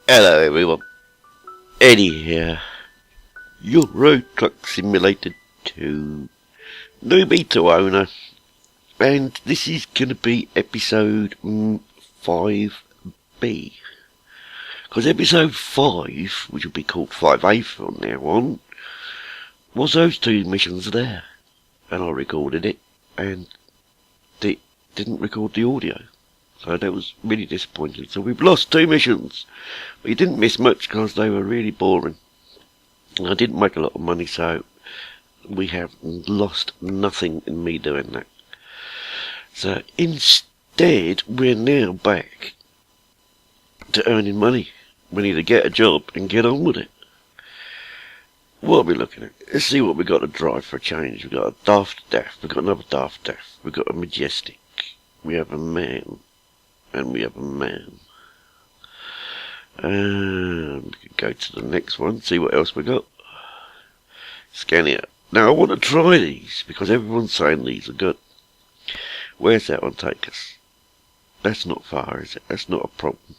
Hello everyone, Eddie here, your Road Truck Simulator 2 Noob owner, and this is going to be episode 5b, because episode 5, which will be called 5a from now on, was those two missions there, and I recorded it, and it didn't record the audio. So that was really disappointing. So we've lost 2 missions. But you didn't miss much because they were really boring. And I didn't make a lot of money, so we have lost nothing in me doing that. So instead, we're now back to earning money. We need to get a job and get on with it. What are we looking at? Let's see what we've got to drive for a change. We've got a Daft Daft. We've got another Daft Daft. We've got a Majestic. We have a man. And we have a man. We can go to the next one, see what else we got. Scania. Now I want to try these because everyone's saying these are good. Where's that one take us? That's not far, is it? That's not a problem.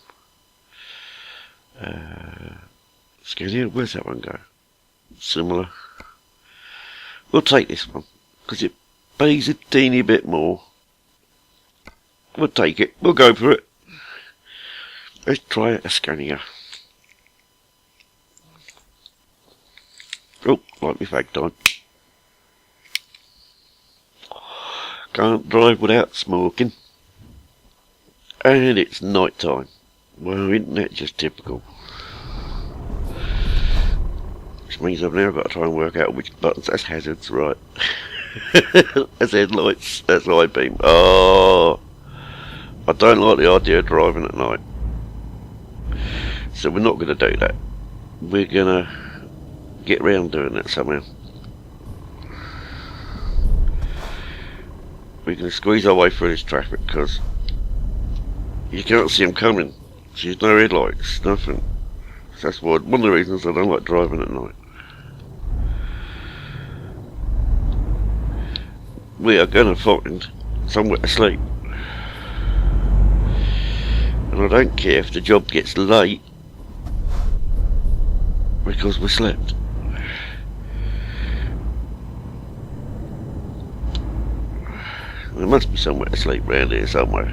Scania, where's that one go? Similar. We'll take this one because it pays a teeny bit more. We'll take it. We'll go for it. Let's try a Scania. Oh, like me fag time. Can't drive without smoking. And it's night time. Well, isn't that just typical? Which means I've now got to try and work out which buttons. That's hazards, right? That's headlights. That's high beam. Oh, I don't like the idea of driving at night. So we're not going to do that. We're going to get round doing that somehow. We're going to squeeze our way through this traffic because you can't see them coming. There's no headlights, nothing. So that's one of the reasons I don't like driving at night. We are going to find somewhere to sleep. And I don't care if the job gets late because we slept. There must be somewhere to sleep round here somewhere.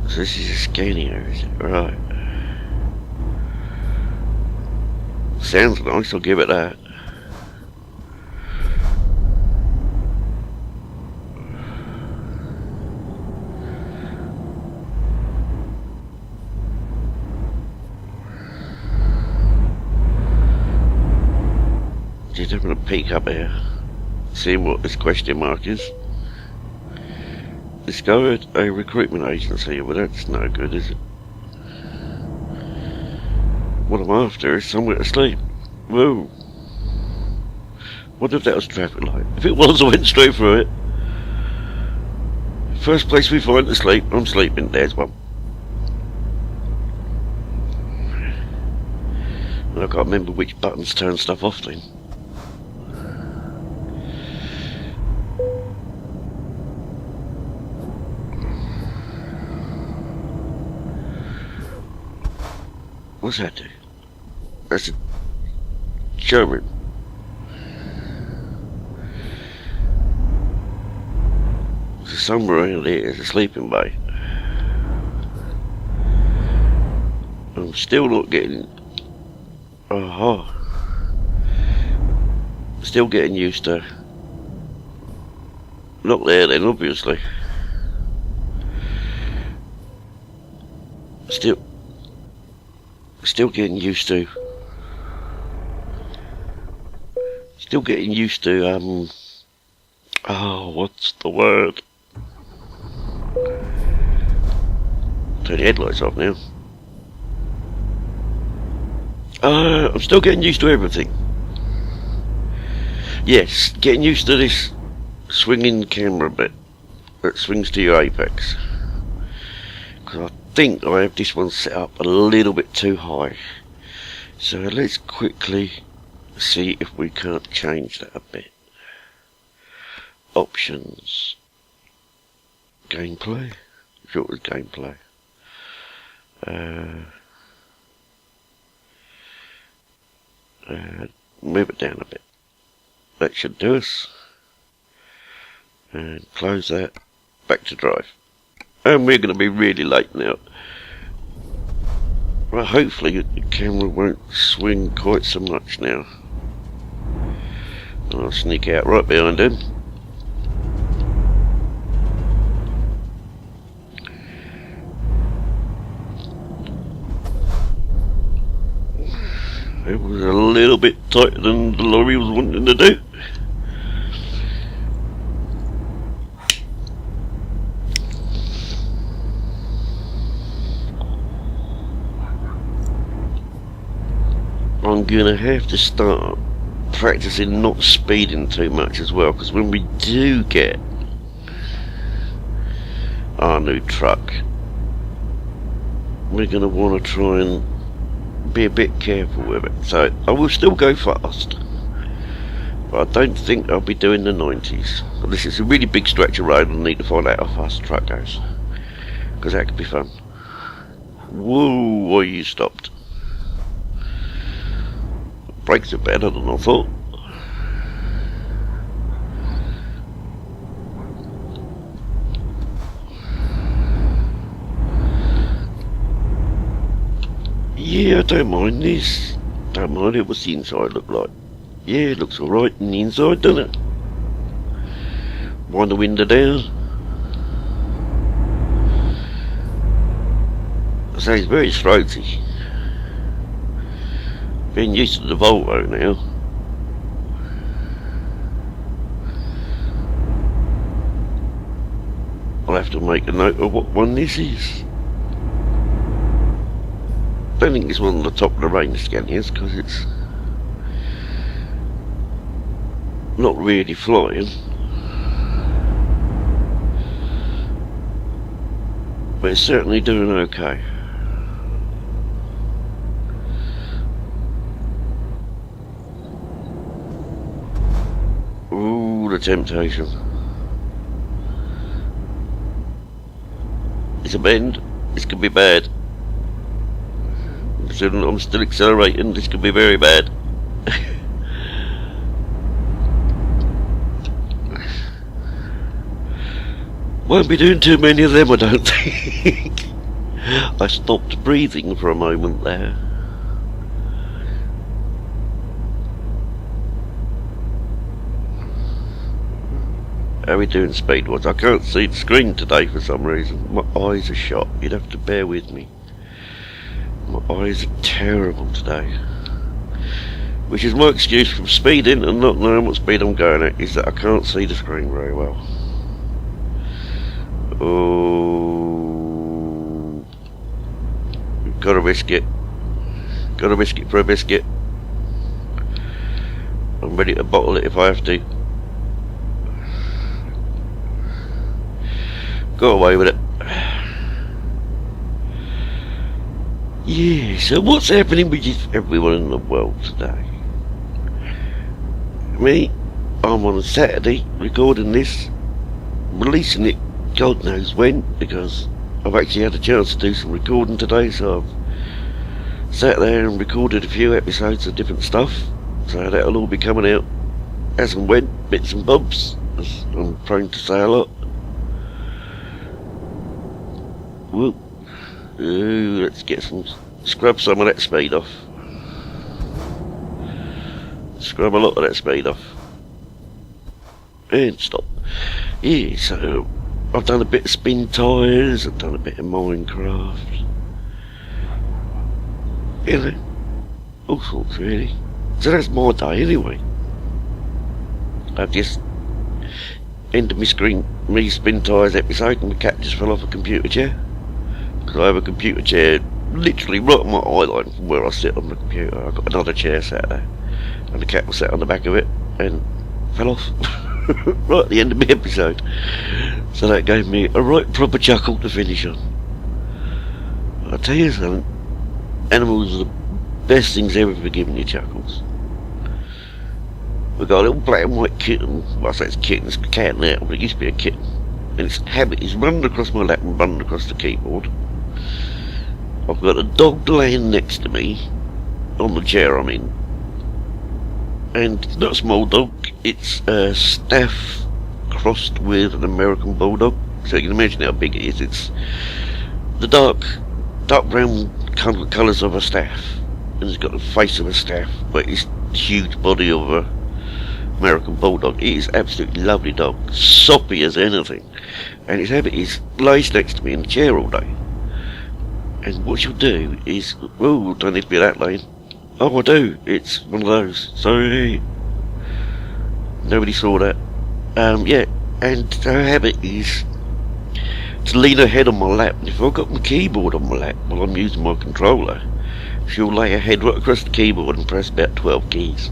So this is a Scania, is it? Right. Sounds nice, I'll give it that. Just having a peek up here, seeing what this question mark is. Discovered a recruitment agency, but that's no good, is it? What I'm after is somewhere to sleep. Whoa. What if that was a traffic light? If it was, I went straight through it. First place we find to sleep, I'm sleeping. There's one. And I can't remember which buttons turn stuff off then. What's that do? That's a showroom. So somewhere around here is a sleeping bay. I'm still not getting... Still getting used to... Not there then, obviously. Still getting used to what's the word? Turn the headlights off now. I'm still getting used to everything. Yes, getting used to this swinging camera bit that swings to your apex. Because I think I have this one set up a little bit too high. So let's quickly see if we can't change that a bit. Options. Gameplay. I'm sure it was gameplay. Move it down a bit. That should do us. And close that. Back to drive. And we're going to be really late now. Well, hopefully the camera won't swing quite so much now. And I'll sneak out right behind him. It was a little bit tighter than the lorry was wanting to do. I'm gonna have to start practicing not speeding too much as well, because when we do get our new truck, we're gonna want to try and be a bit careful with it. So I will still go fast, but I don't think I'll be doing the 90s. This is a really big stretch of road and I need to find out how fast the truck goes, because that could be fun. Whoa, why you stopped? Brakes are better than I thought. Yeah, I don't mind this. Don't mind it. What's the inside look like? Yeah, it looks alright in the inside, doesn't it? Wind the window down. So it's very throaty. Being used to the Volvo now. I'll have to make a note of what one this is. I don't think it's one on the top of the range Scanias, because it's not really flying. But it's certainly doing okay. Ooh, the temptation. It's a bend. This could be bad. I'm still accelerating. This could be very bad. Won't be doing too many of them, I don't think. I stopped breathing for a moment there. How are we doing speed-wise? I can't see the screen today for some reason. My eyes are shot. You'd have to bear with me. My eyes are terrible today. Which is my excuse for speeding and not knowing what speed I'm going at, is that I can't see the screen very well. Oh, gotta risk it. Gotta risk it for a biscuit. I'm ready to bottle it if I have to. Go away with it. Yeah, so what's happening with everyone in the world today? Me, I'm on a Saturday recording this, releasing it God knows when, because I've actually had a chance to do some recording today, so I've sat there and recorded a few episodes of different stuff, so that'll all be coming out as and when, bits and bobs, as I'm prone to say a lot. Whoop. Ooh, let's scrub some of that speed off. Scrub a lot of that speed off. And stop. Yeah, so I've done a bit of spin tyres, I've done a bit of Minecraft. You know, all sorts really. So that's my day anyway. I've just ended me spin tyres episode and my cat just fell off a computer chair. Because I have a computer chair literally right on my eye line from where I sit on the computer. I've got another chair sat there, and the cat was sat on the back of it and fell off right at the end of my episode. So that gave me a right proper chuckle to finish on. I'll tell you something, animals are the best things ever for giving you chuckles. We've got a little black and white kitten. Well, I say it's a kitten, it's a cat now, but it used to be a kitten. And its habit is running across my lap and running across the keyboard. I've got a dog laying next to me, on the chair I'm in. And it's not a small dog, it's a Staff crossed with an American Bulldog. So you can imagine how big it is. It's the dark brown colours of a Staff. And it's got the face of a Staff, but it's the huge body of a American Bulldog. It is absolutely lovely dog, soppy as anything. And its habit is lays next to me in the chair all day. And what she'll do is, oh, don't need to be that lane. Oh, I do. It's one of those. Sorry. Nobody saw that. Yeah. And her habit is to lean her head on my lap. And if I've got my keyboard on my lap while I'm using my controller, she'll lay her head right across the keyboard and press about 12 keys.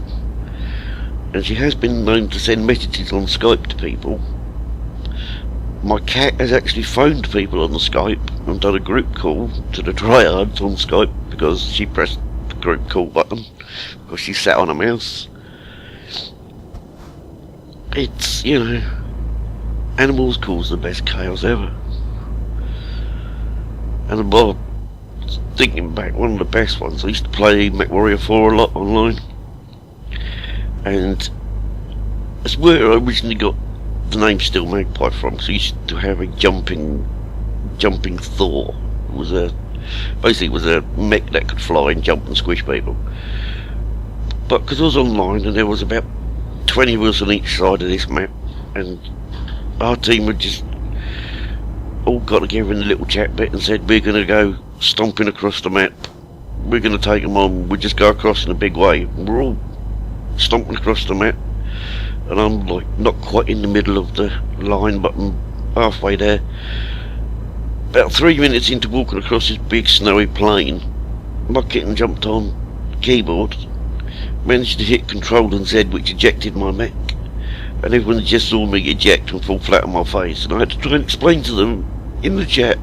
And she has been known to send messages on Skype to people. My cat has actually phoned people on the Skype and done a group call to the Tryhards on Skype because she pressed the group call button because she sat on a mouse. It's, you know, animals cause the best chaos ever. And well, thinking back, one of the best ones, I used to play MechWarrior 4 a lot online. And that's where I originally got the name still Magpie from, so I used to have a jumping Thor. It was basically was a mech that could fly and jump and squish people. But because I was online and there was about 20 of us on each side of this map, and our team had just all got together in the little chat bit and said, we're going to go stomping across the map, we're going to take them on, we'll just go across in a big wave. We're all stomping across the map, and I'm like not quite in the middle of the line, but I'm halfway there. About 3 minutes into walking across this big snowy plain, my kitten jumped on the keyboard, managed to hit Control and Z, which ejected my mech, and everyone just saw me eject and fall flat on my face. And I had to try and explain to them in the chat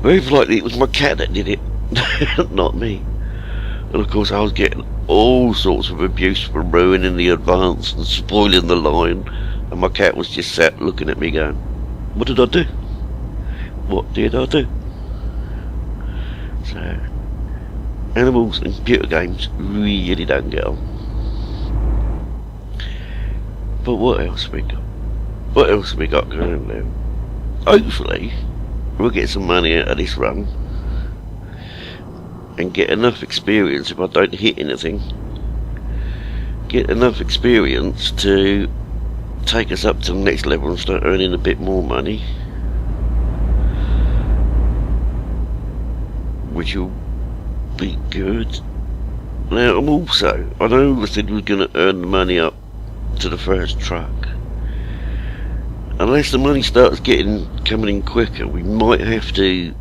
very politely it was my cat that did it, not me. And of course I was getting all sorts of abuse for ruining the advance and spoiling the line, and my cat was just sat looking at me going, what did I do? What did I do? So, animals and computer games really don't get on. But what else have we got? What else have we got going on now? Hopefully, we'll get some money out of this run and get enough experience if I don't hit anything. Get enough experience to take us up to the next level and start earning a bit more money, which will be good. Now, I know I said we were going to earn the money up to the first truck. Unless the money starts coming in quicker, we might have to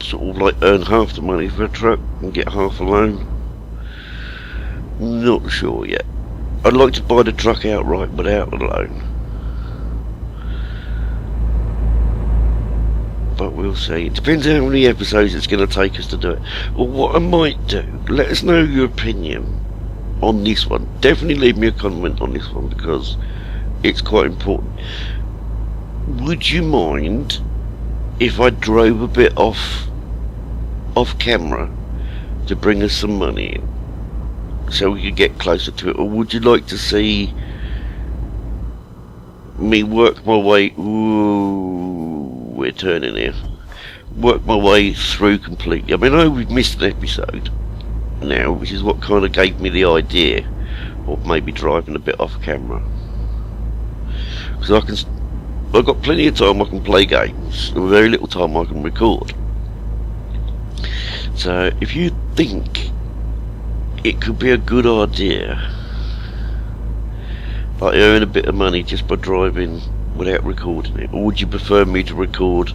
sort of like earn half the money for a truck and get half a loan. Not sure yet. I'd like to buy the truck outright without a loan, but we'll see. It depends how many episodes it's going to take us to do it. Or what I might do, let us know your opinion on this one. Definitely leave me a comment on this one because it's quite important. Would you mind if I drove a bit off camera to bring us some money in so we could get closer to it? Or would you like to see me work my way, ooh, we're turning here, work my way through completely? I mean, I know we've missed an episode now, which is what kind of gave me the idea of maybe driving a bit off camera, because I've got plenty of time I can play games and very little time I can record. So if you think it could be a good idea, like earn a bit of money just by driving without recording it, or would you prefer me to record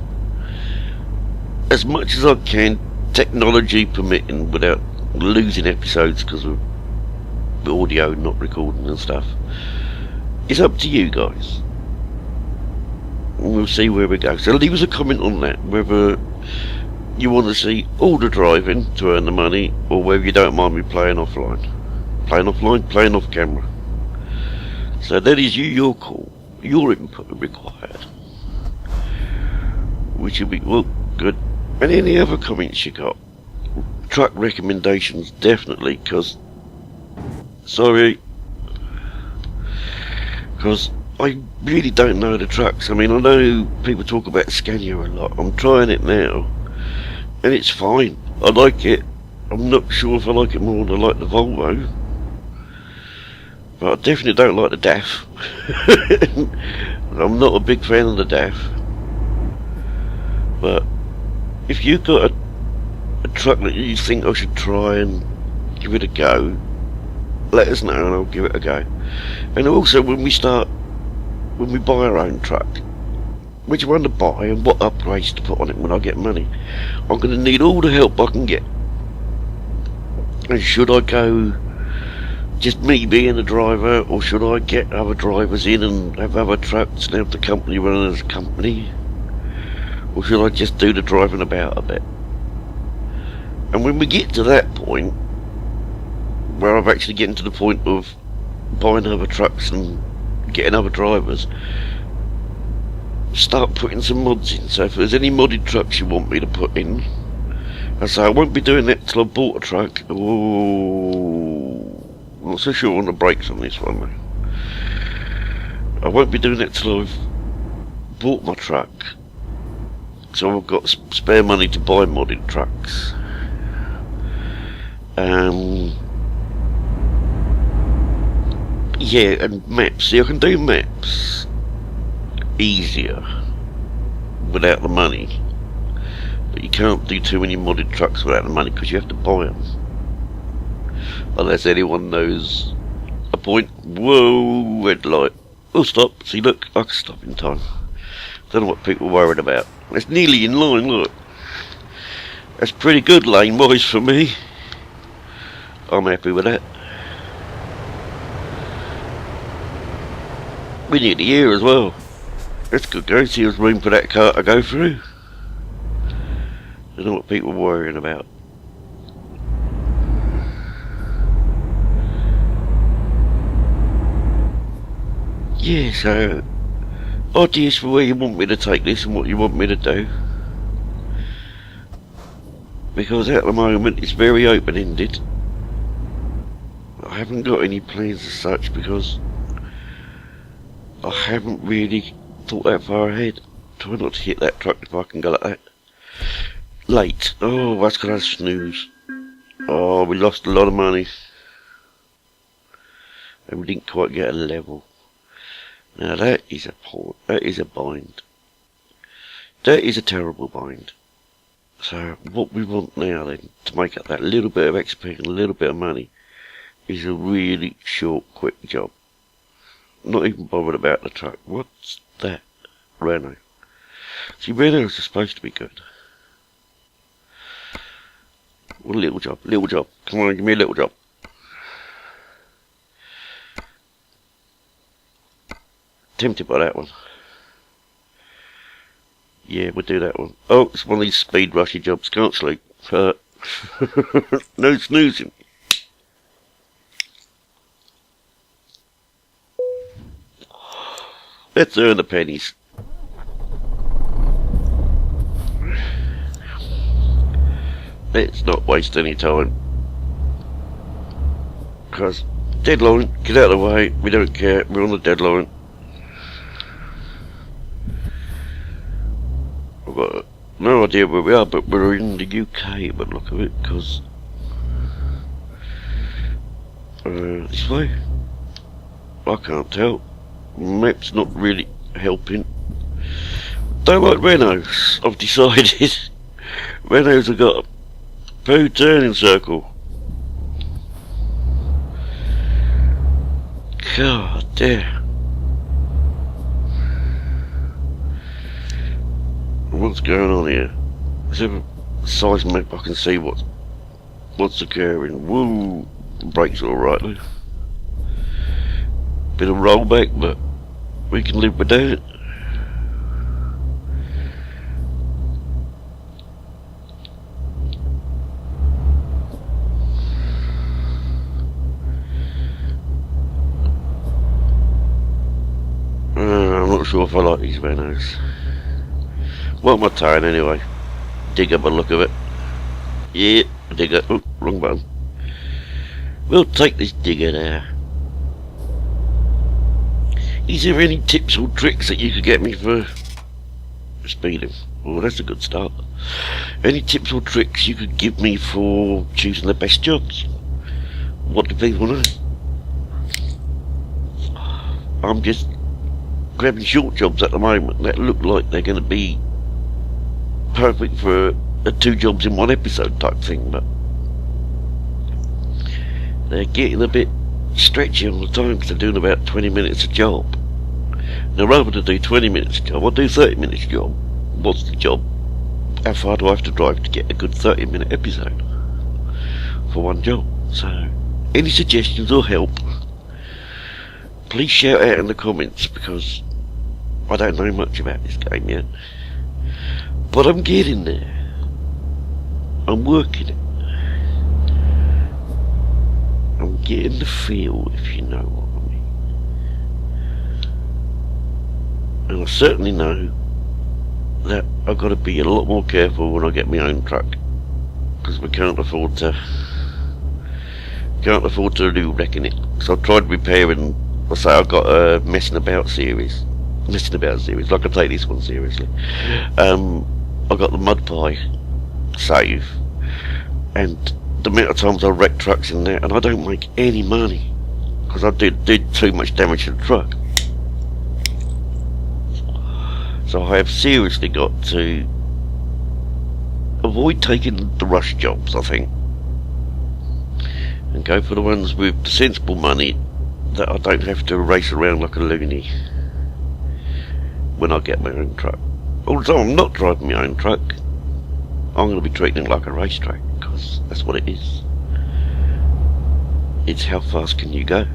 as much as I can, technology permitting, without losing episodes because of the audio not recording and stuff? It's up to you guys. We'll see where we go. So leave us a comment on that, whether you want to see all the driving to earn the money, or whether you don't mind me playing offline, playing off camera. So that is your call, your input required, which will be, well, good. And any other comments you got? Truck recommendations, definitely, because I really don't know the trucks. I mean, I know people talk about Scania a lot. I'm trying it now, and it's fine. I like it. I'm not sure if I like it more than I like the Volvo, but I definitely don't like the DAF. I'm not a big fan of the DAF. But if you've got a truck that you think I should try and give it a go, let us know and I'll give it a go. And also, when we buy our own truck, which one to buy and what upgrades to put on it when I get money, I'm going to need all the help I can get. And should I go just me being a driver, or should I get other drivers in and have other trucks and have the company run as a company, or should I just do the driving about a bit? And when we get to that point, where I'm actually getting to the point of buying other trucks and getting other drivers, start putting some mods in. So if there's any modded trucks you want me to put in, I say I won't be doing that till I've bought a truck. Oh, I'm not so sure on the brakes on this one though. I won't be doing that till I've bought my truck, so I've got spare money to buy modded trucks. Yeah, and maps. See, I can do maps easier without the money, but you can't do too many modded trucks without the money because you have to buy them. Unless anyone knows a point. Whoa, red light. Oh, stop. See, look, I can stop in time. Don't know what people are worried about. It's nearly in line, look. That's pretty good lane-wise for me. I'm happy with that. We're near the ear as well. That's good, go. See, there's room for that car to go through. Don't know what people are worrying about. Yeah, so ideas for where you want me to take this and what you want me to do. Because at the moment it's very open-ended. I haven't got any plans as such because I haven't really thought that far ahead. Try not to hit that truck if I can go like that. Late. Oh, that's because I snooze. Oh, we lost a lot of money. And we didn't quite get a level. Now that is a bind. That is a terrible bind. So what we want now then, to make up that little bit of XP and a little bit of money, is a really short, quick job. Not even bothered about the truck. What's that? Renault. See, Renaults are supposed to be good. What a little job, little job. Come on, give me a little job. Tempted by that one. Yeah, we'll do that one. Oh, it's one of these speed rushy jobs. Can't sleep. No snoozing. Let's earn the pennies. Let's not waste any time. Because deadline, get out of the way. We don't care. We're on the deadline. I've got no idea where we are, but we're in the UK, but look at it, because this way? I can't tell. Map's not really helping. Don't like Renaults, I've decided. Renaults have got a poo turning circle. God damn. What's going on here? Is there a size map I can see what's occurring? Woo! The brakes are alright though. Bit of rollback, but we can live with that. I'm not sure if I like these Renaults. What am I towing anyway? digger by the look of it. Yeah, digger. Oh, wrong button. We'll take this digger there. Is there any tips or tricks that you could get me for speeding? Oh, that's a good start. Any tips or tricks you could give me for choosing the best jobs? What do people know? I'm just grabbing short jobs at the moment that look like they're going to be perfect for a 2 jobs in 1 episode type thing, but they're getting a bit stretchy all the time because they're doing about 20 minutes a job. Now, rather than do 20 minutes a job, I'll do 30 minutes a job. What's the job? How far do I have to drive to get a good 30-minute episode for 1 job? So, any suggestions or help, please shout out in the comments, because I don't know much about this game yet. But I'm getting there. I'm working it. I'm getting the feel, if you know what I mean. And I certainly know that I've got to be a lot more careful when I get my own truck, because we can't afford to do wrecking it. So I've tried repairing. I say I've got a messing about series. Like I take this one seriously. I've got the Magpie save, and the amount of times I wreck trucks in there, and I don't make any money because I did too much damage to the truck. So I have seriously got to avoid taking the rush jobs, I think, and go for the ones with the sensible money that I don't have to race around like a loony when I get my own truck. Although I'm not driving my own truck, I'm going to be treating it like a racetrack, because that's what it is. It's how fast can you go,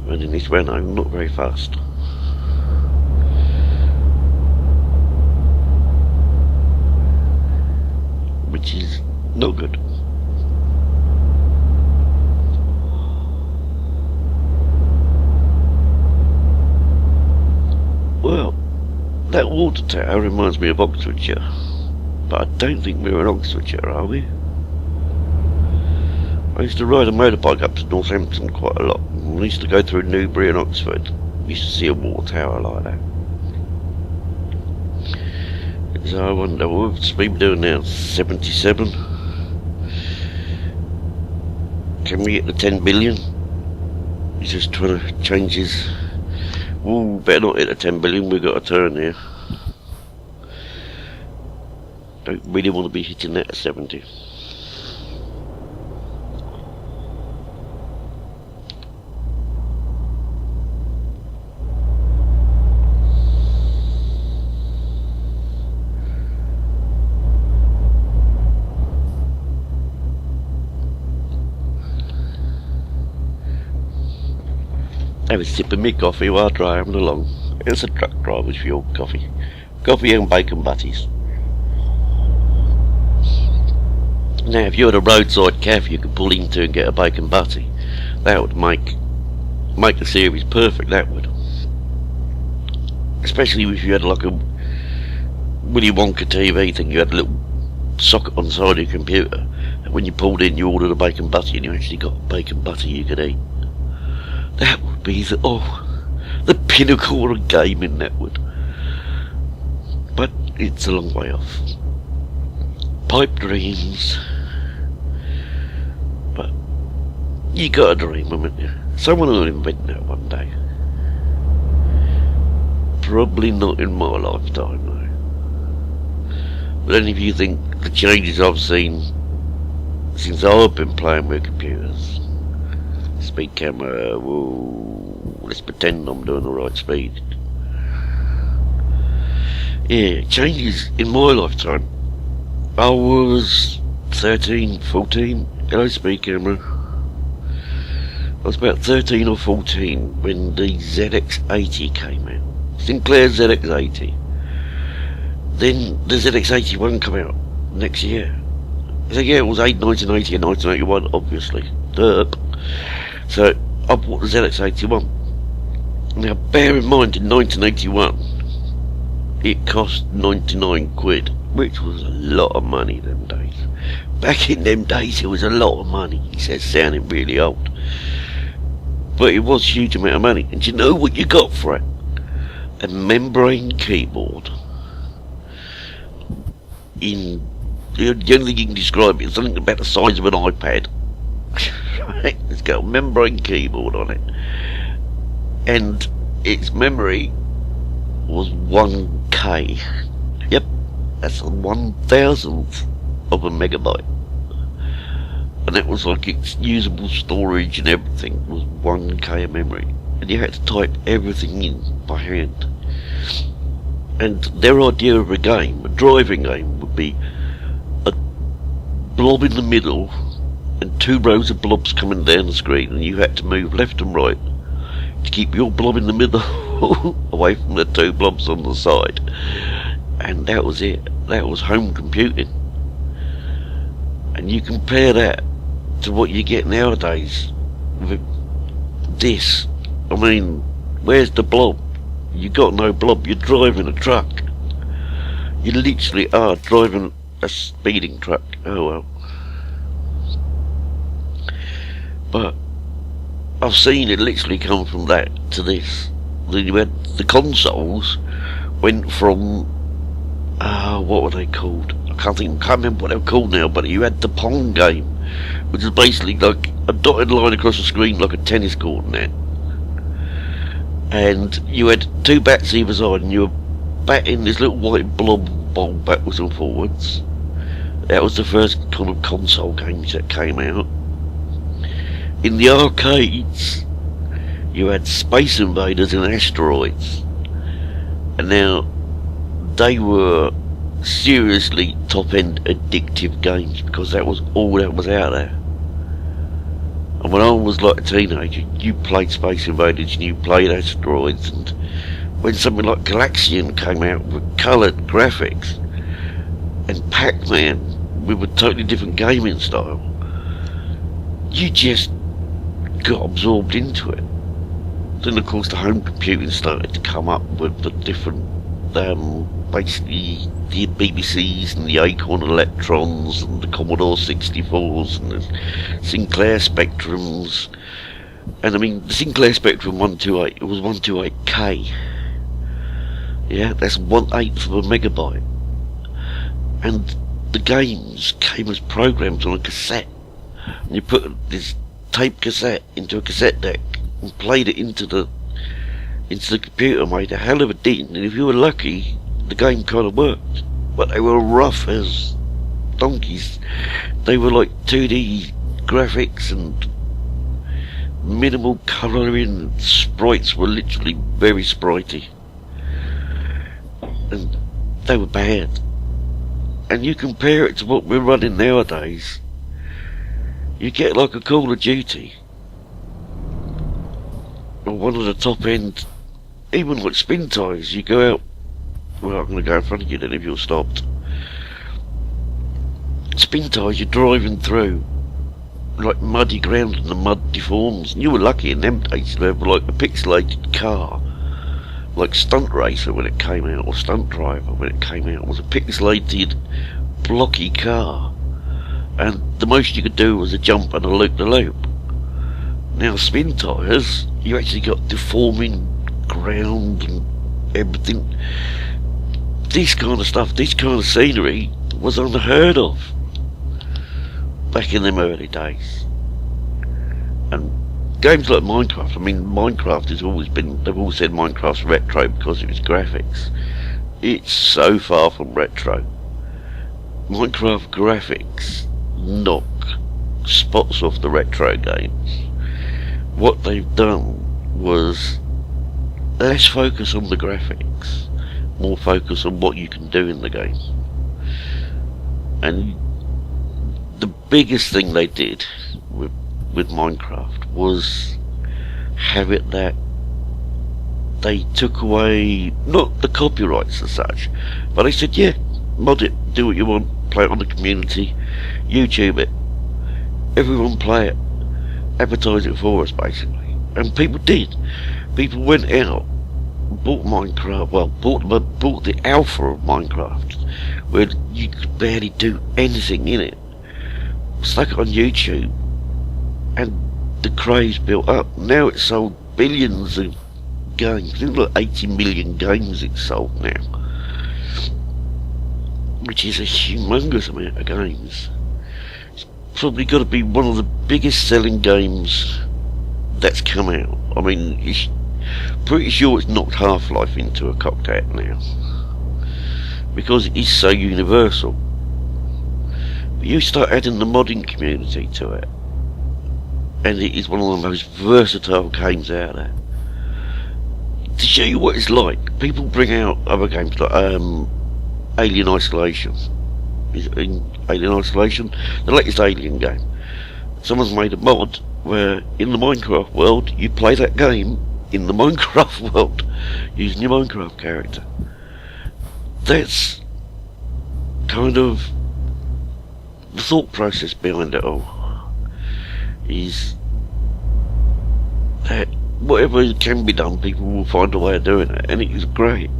and in this Renault, not very fast. Which is not good. Well, that water tower reminds me of Oxfordshire, but I don't think we're in Oxfordshire, are we? I used to ride a motorbike up to Northampton quite a lot. I used to go through Newbury and Oxford. We used to see a water tower like that. So I wonder, what's speed doing now? 77? Can we get to 10 billion? He's just trying to change his... Ooh, better not hit the 10 billion, we've got a turn here. Don't really want to be hitting that at 70. Have a sip of me coffee while driving along. It's a truck driver's fuel coffee. Coffee and bacon butties. Now, if you had a roadside cafe you could pull into and get a bacon butty, that would make the series perfect, that would. Especially if you had like a Willy Wonka TV thing, you had a little socket on the side of your computer, and when you pulled in you ordered a bacon butty and you actually got a bacon butty you could eat. That would be the pinnacle of gaming, that would. But it's a long way off. Pipe dreams. But you gotta dream, haven't you? Someone will invent that one day. Probably not in my lifetime, though. But any of you think the changes I've seen since I've been playing with computers? Speed camera, whoa, let's pretend I'm doing the right speed. Yeah, changes in my lifetime. I was 13, 14, hello speed camera. I was about 13 or 14 when the ZX80 came out. Sinclair ZX80. Then the ZX81 came out next year. So yeah, it was 1980 and 1981, obviously. Derp. So I bought the ZX81. Now bear in mind, in 1981, it cost 99 quid, which was a lot of money them days. Back in them days it was a lot of money, he says, sounding really old. But it was a huge amount of money, and do you know what you got for it? A membrane keyboard. The only thing you can describe it is something about the size of an iPad. Right? It's got a membrane keyboard on it, and its memory was 1K. Yep, that's a 1,000th of a megabyte. And that was like its usable storage and everything was 1K of memory. And you had to type everything in by hand. And their idea of a game, a driving game, would be a blob in the middle and 2 rows of blobs coming down the screen, and you had to move left and right to keep your blob in the middle away from the 2 blobs on the side. And that was it. That was home computing. And you compare that to what you get nowadays with this. I mean, where's the blob? You got no blob. You're driving a truck. You literally are driving a speeding truck. Oh well. But I've seen it literally come from that to this. Then you had the consoles went from what were they called? I can't remember what they were called now. But you had the Pong game, which is basically like a dotted line across the screen like a tennis court net. And you had 2 bats either side, and you were batting this little white blob ball backwards and forwards. That was the first kind of console games that came out. In the arcades, you had Space Invaders and Asteroids. And now, they were seriously top-end addictive games, because that was all that was out there. And when I was like a teenager, you played Space Invaders and you played Asteroids, and when something like Galaxian came out with coloured graphics, and Pac-Man with a totally different gaming style, you just got absorbed into it. Then of course the home computing started to come up with the different, basically the BBCs and the Acorn Electrons and the Commodore 64s and the Sinclair Spectrums. And I mean, the Sinclair Spectrum 128, it was 128K. Yeah, that's 1/8 of a megabyte. And the games came as programs on a cassette. And you put this tape cassette into a cassette deck and played it into the computer, made a hell of a dent, and if you were lucky, the game kind of worked. But they were rough as donkeys. They were like 2D graphics and minimal colouring. Sprites were literally very spritey, and they were bad. And you compare it to what we're running nowadays, you get like a Call of Duty, or one of the top end, even like spin tires. You go out, well, I'm going to go in front of you then if you're stopped. Spin tires, you're driving through like muddy ground and the mud deforms, and you were lucky in them days to have like a pixelated car, like Stunt Racer when it came out, or Stunt Driver when it came out. It was a pixelated blocky car, and the most you could do was a jump and a loop-de-loop. Now spin tyres, you actually got deforming ground and everything. This kind of stuff, this kind of scenery was unheard of back in them early days. And games like Minecraft, I mean, Minecraft has always been, they've always said Minecraft's retro because of its graphics. It's so far from retro. Minecraft graphics knock spots off the retro games. What they've done was less focus on the graphics, more focus on what you can do in the game. And the biggest thing they did with Minecraft was have it that they took away, not the copyrights as such, but they said, yeah, mod it, do what you want, play it on the community, YouTube it, everyone play it, advertise it for us basically. And people did. People went out bought Minecraft, well, bought the alpha of Minecraft, where you could barely do anything in it. Stuck it on YouTube, and the craze built up. Now it's sold billions of games. I think like 80 million games it's sold now, which is a humongous amount of games. It's probably got to be one of the biggest selling games that's come out. I mean, it's pretty sure it's knocked Half-Life into a cocked hat now, because it is so universal. But you start adding the modding community to it, and it is one of the most versatile games out there. To show you what it's like, people bring out other games like Alien Isolation. Is it in Alien Isolation? The latest Alien game. Someone's made a mod where in the Minecraft world you play that game in the Minecraft world using your Minecraft character. That's kind of the thought process behind it all. Is that whatever can be done, people will find a way of doing it, and it is great.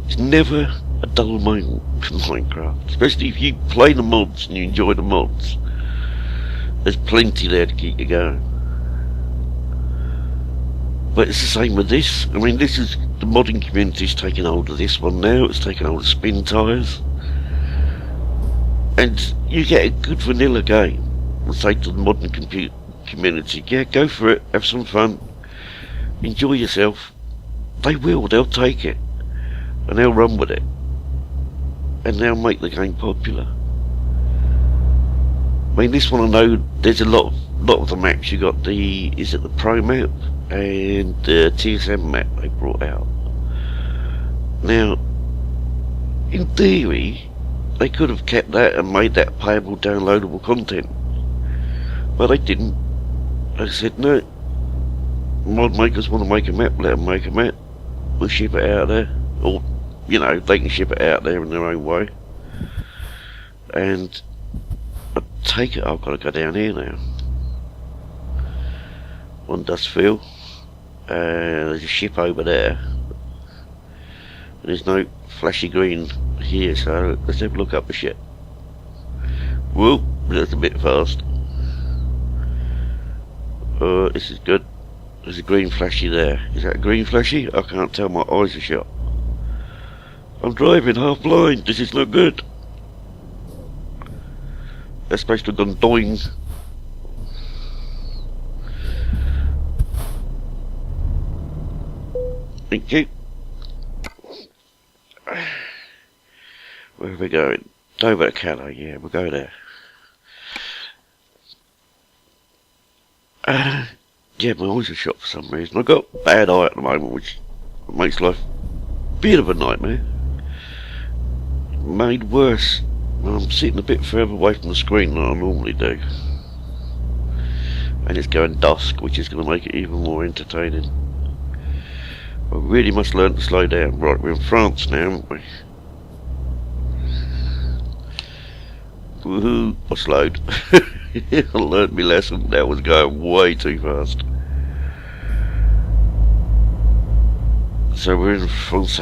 It's never a dull moment for Minecraft, especially if you play the mods and you enjoy the mods. There's plenty there to keep you going. But it's the same with this. I mean, this is the modding community's taking hold of this one now. It's taking hold of spin tyres, and you get a good vanilla game. I'll say to the modern community, yeah, go for it, have some fun, enjoy yourself. They'll take it, and they'll run with it, and they'll make the game popular. I mean, this one I know there's a lot of the maps. You got the Pro map and the TSM map they brought out. Now, in theory, they could have kept that and made that playable, downloadable content, but they didn't. They said no. Mod makers want to make a map, let them make a map. We'll ship it out there, or they can ship it out there in their own way. And I take it I've got to go down here now. On Dustfield. There's a ship over there. And there's no flashy green here, so let's have a look up the ship. Whoop, that's a bit fast. This is good. There's a green flashy there. Is that a green flashy? I can't tell, my eyes are shut. I'm driving half blind, this is not good. That's supposed to have gone doing. Thank you. Where are we going? Over to Calais, yeah, we'll go there. Yeah, my eyes are shut for some reason. I've got a bad eye at the moment, which makes life a bit of a nightmare. Made worse when I'm sitting a bit further away from the screen than I normally do. And it's going dusk, which is going to make it even more entertaining. I really must learn to slow down. Right, we're in France now, aren't we? Woohoo, I slowed. I learned my lesson. That was going way too fast. So we're in France.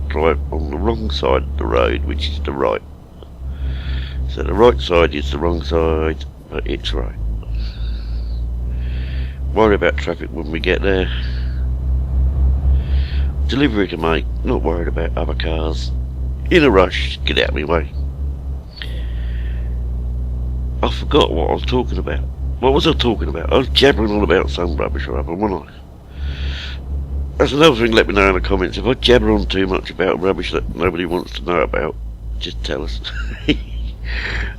Drive on the wrong side of the road, which is the right. So the right side is the wrong side, but it's right. Worry about traffic when we get there. Delivery to make, not worried about other cars. In a rush, get out of my way. I forgot what I was talking about. What was I talking about? I was jabbering on about some rubbish or other, wasn't I? That's another thing, let me know in the comments. If I jabber on too much about rubbish that nobody wants to know about, just tell us.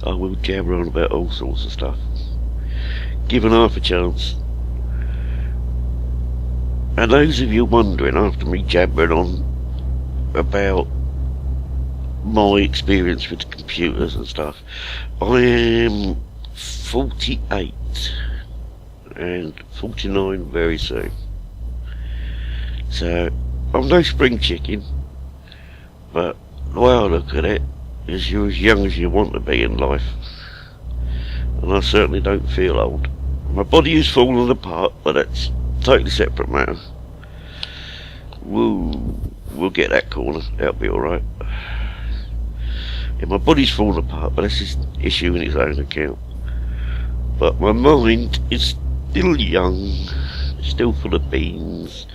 I will jabber on about all sorts of stuff. Given half a chance. And those of you wondering, after me jabbering on about my experience with computers and stuff, I am 48 and 49 very soon. So I'm no spring chicken, but the way I look at it is you're as young as you want to be in life, and I certainly don't feel old. My body is falling apart, but that's a totally separate matter. we'll get that corner. That'll be alright. Yeah, my body's falling apart, but that's his issue in his own account. But my mind is still young, still full of beans.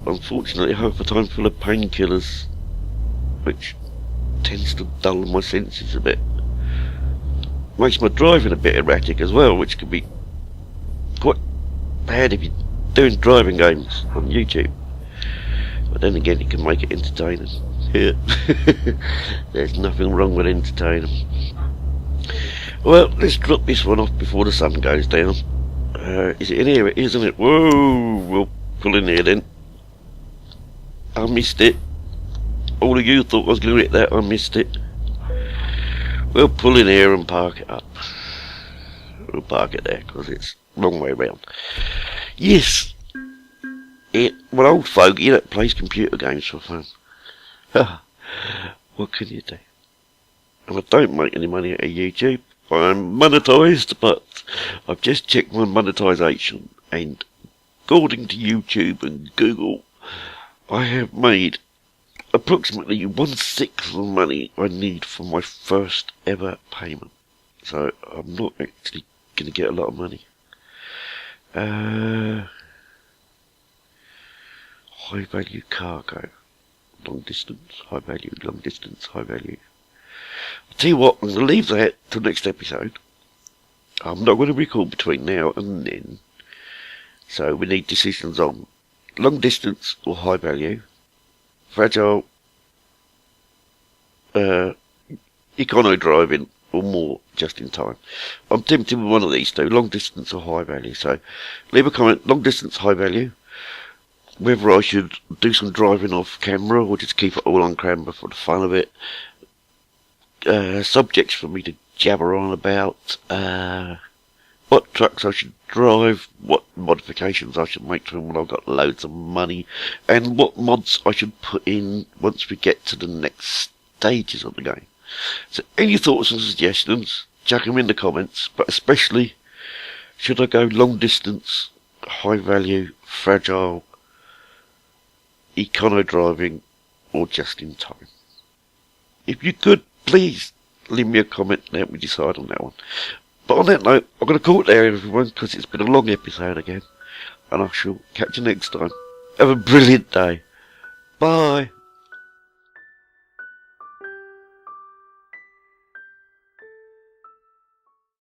Unfortunately, half the time full of painkillers, which tends to dull my senses a bit. Makes my driving a bit erratic as well, which could be quite bad if you're doing driving games on YouTube. But then again, it can make it entertaining. Yeah. There's nothing wrong with entertaining. Well, let's drop this one off before the sun goes down. Is it in here? It is, isn't it? Whoa! We'll pull in here then. I missed it. All of you thought I was going to hit that. I missed it. We'll pull in here and park it up. We'll park it there because it's the wrong way round. Yes. Well, old fogey that plays computer games for fun. What can you do? And I don't make any money out of YouTube. I'm monetised, but I've just checked my monetisation, and according to YouTube and Google, I have made approximately 1/6 of the money I need for my first ever payment. So I'm not actually going to get a lot of money. High value cargo. Long distance, high value, long distance, high value. I'll tell you what, I'm going to leave that till next episode. I'm not going to record between now and then. So we need decisions on long distance or high value, fragile, econo driving, or more just in time. I'm tempted with one of these two, long distance or high value. So leave a comment, long distance, high value. Whether I should do some driving off camera or just keep it all on camera for the fun of it. Subjects for me to jabber on about. What trucks I should drive, what modifications I should make to them when I've got loads of money, and what mods I should put in once we get to the next stages of the game. So any thoughts and suggestions, chuck them in the comments, but especially, should I go long distance, high value, fragile, econo driving, or just in time? If you could, please leave me a comment and help me decide on that one. But on that note, I'm going to call it there, everyone, because it's been a long episode again, and I shall catch you next time. Have a brilliant day. Bye.